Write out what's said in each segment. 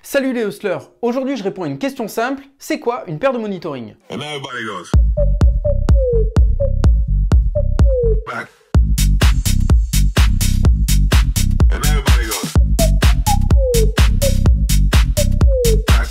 Salut les hustlers, aujourd'hui je réponds à une question simple, c'est quoi une paire de monitoring? And everybody goes back. And everybody goes back.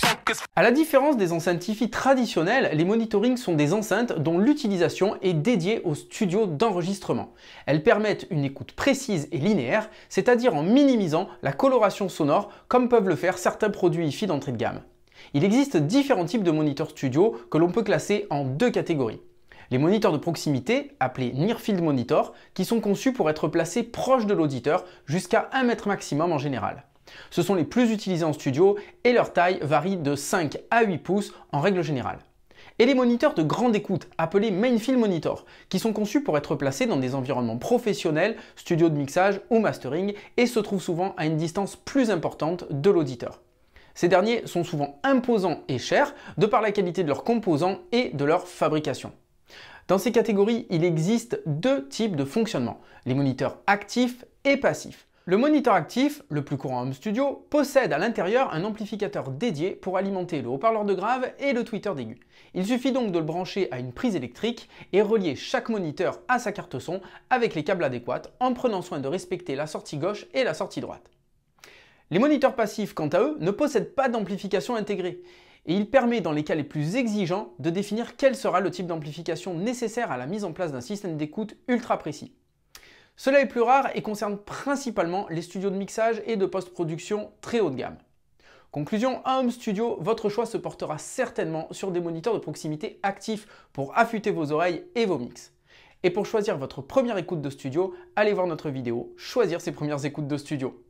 Focus. À la différence des enceintes Hi-Fi traditionnelles, les monitorings sont des enceintes dont l'utilisation est dédiée au studio d'enregistrement. Elles permettent une écoute précise et linéaire, c'est-à-dire en minimisant la coloration sonore comme peuvent le faire certains produits Hi-Fi d'entrée de gamme. Il existe différents types de moniteurs studio que l'on peut classer en deux catégories. Les moniteurs de proximité, appelés Near Field Monitor, qui sont conçus pour être placés proche de l'auditeur jusqu'à 1 mètre maximum en général. Ce sont les plus utilisés en studio et leur taille varie de 5 à 8 pouces en règle générale. Et les moniteurs de grande écoute, appelés Main Field Monitor, qui sont conçus pour être placés dans des environnements professionnels, studios de mixage ou mastering, et se trouvent souvent à une distance plus importante de l'auditeur. Ces derniers sont souvent imposants et chers, de par la qualité de leurs composants et de leur fabrication. Dans ces catégories, il existe deux types de fonctionnement, les moniteurs actifs et passifs. Le moniteur actif, le plus courant en home studio, possède à l'intérieur un amplificateur dédié pour alimenter le haut-parleur de grave et le tweeter d'aigu. Il suffit donc de le brancher à une prise électrique et relier chaque moniteur à sa carte son avec les câbles adéquats en prenant soin de respecter la sortie gauche et la sortie droite. Les moniteurs passifs, quant à eux, ne possèdent pas d'amplification intégrée et il permet dans les cas les plus exigeants de définir quel sera le type d'amplification nécessaire à la mise en place d'un système d'écoute ultra précis. Cela est plus rare et concerne principalement les studios de mixage et de post-production très haut de gamme. Conclusion, en home studio, votre choix se portera certainement sur des moniteurs de proximité actifs pour affûter vos oreilles et vos mix. Et pour choisir votre première écoute de studio, allez voir notre vidéo « Choisir ses premières écoutes de studio ».